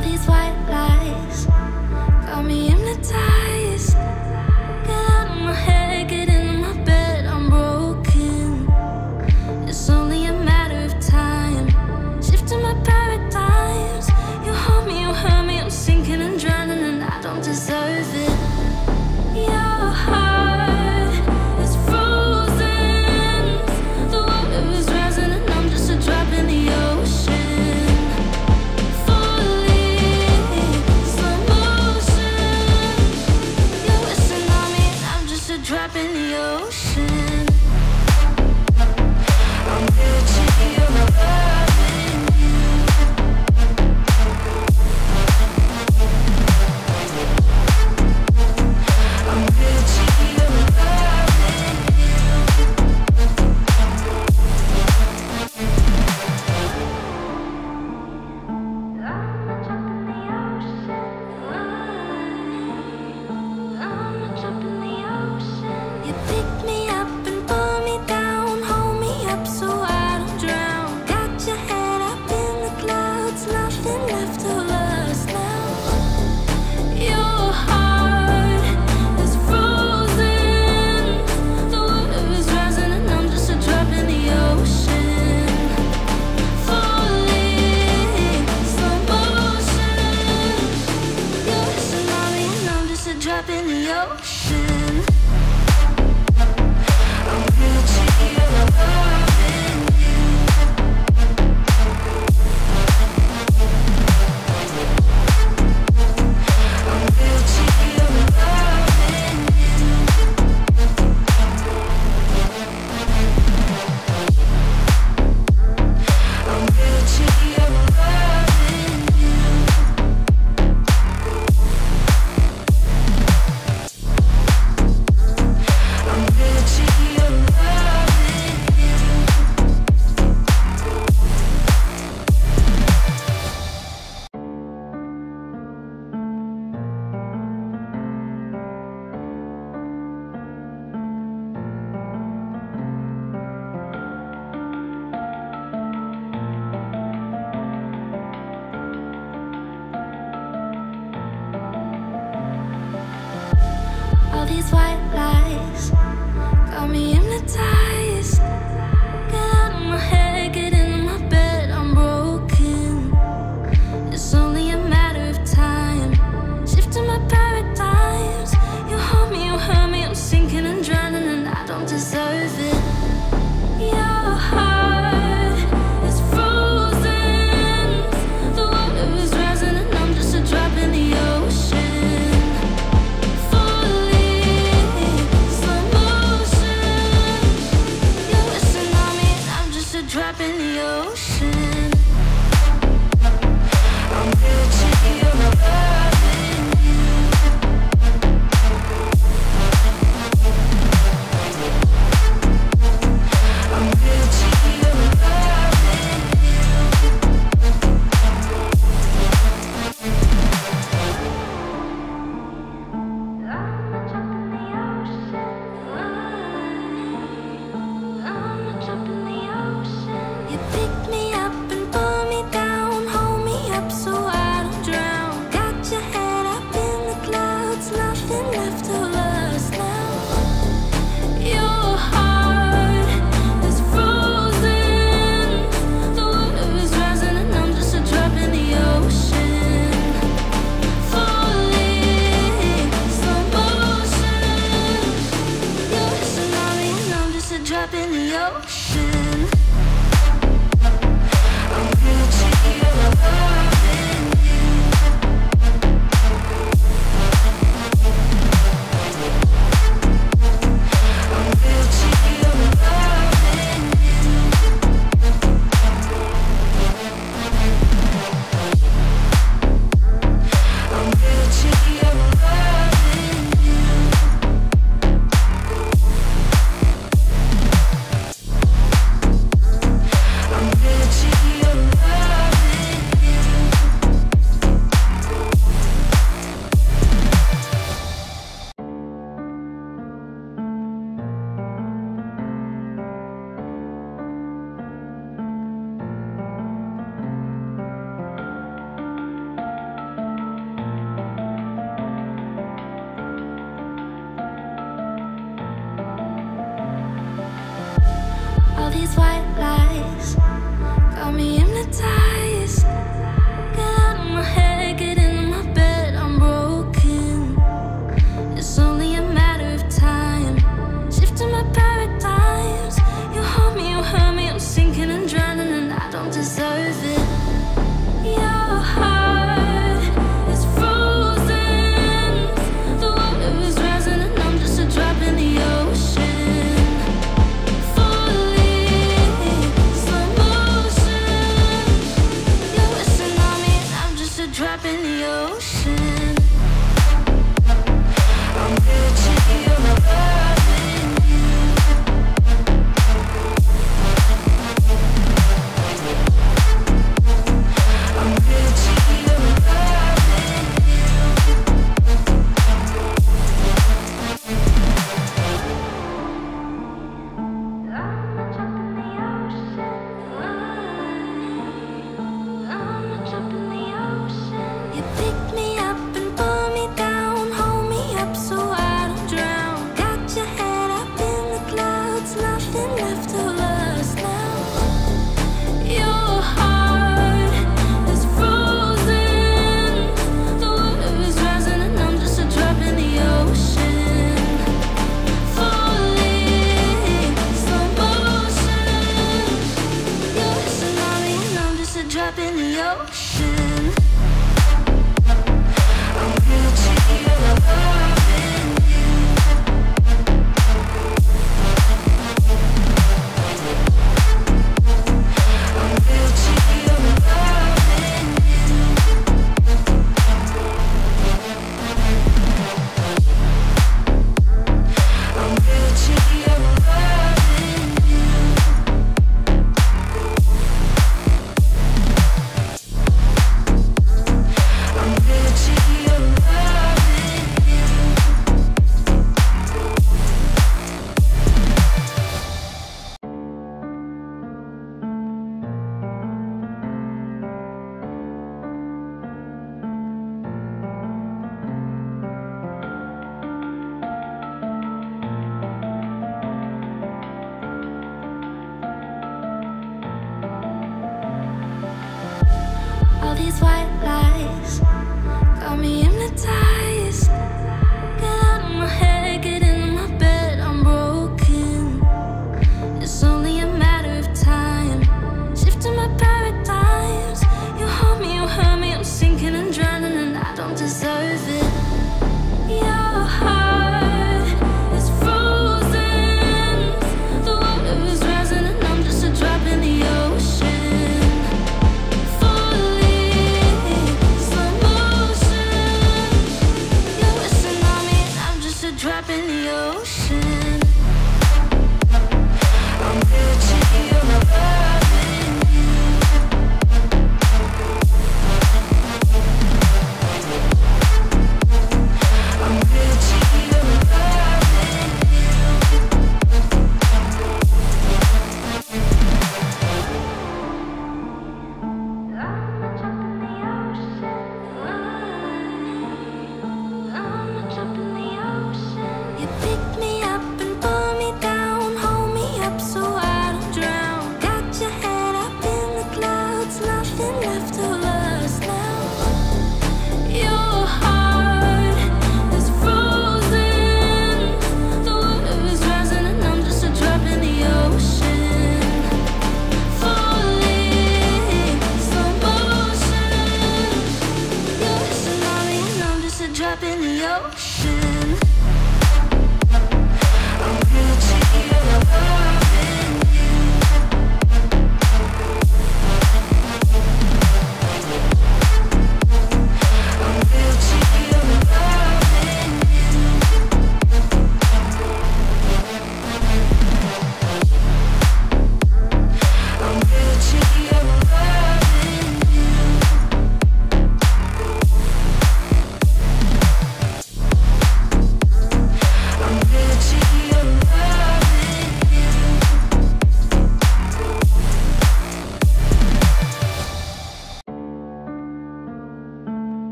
All these white lies got me hypnotized. Get out of my head, get into my bed, I'm broken. It's only a matter of time, shifting my paradigms. You hold me, you hurt me, I'm sinking and drowning, and I don't deserve it. Your heart is frozen, the water is rising and I'm just a drop in the ocean. Falling, slow motion. You're wishing on me and I'm just a drop in the ocean. I'm Uchiha, I'm loving you. I'm Uchiha, I'm loving you. I'm a drop in the ocean. I'm a drop in the ocean. You pick me up and pull me down, hold me up so I don't drown. Got your head up in the clouds, nothing left of us now. Your heart is frozen, the water is rising and I'm just a drop in the ocean. Falling, slow motion. You're wishing on me and I'm just a drop in the ocean. I'm Uchiha, I'm loving you. I'm Uchiha, I'm loving you. I'm Uchiha, I'm loving you. I'm Uchiha, I'm loving you. All these white lies got me hypnotized. Get out of my head, get into my bed, I'm broken. It's only a matter of time, shifting my paradigms. You hold me, you hurt me, I'm sinking and drowning, and I don't deserve it. Your heart is frozen, the water is rising and I'm just a drop in the ocean. Falling, slow motion. You're wishing on me and I'm just a drop in the ocean. I'm Uchiha, I'm loving you. I'm Uchiha, I'm loving you. I'm a drop in the ocean. I'm a drop in the ocean. You pick me up and don't deserve it. Your heart is frozen. The water is rising and I'm just a drop in the ocean. Falling, slow motion. You're wishing on me and I'm just a drop in the ocean. I'm Uchihamadara. You pick me up and pull me down, hold me up so I don't drown. Got your head up in the clouds, nothing left of us now. Your heart is frozen. The water is rising and I'm just a drop in the ocean. Falling, slow motion. You're wishing on me and I'm just a drop in the ocean. I'm Uchihamadara. All these white lies got me hypnotized. Get out of my head, get into my bed, I'm broken. It's only a matter of time, shifting my paradigms. You hold me, you hurt me, I'm sinking and drowning and I don't deserve it. Your heart is frozen. The water is rising and I'm just a drop in the ocean. Falling,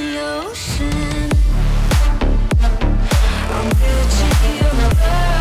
the ocean. I'm Uchihamadara.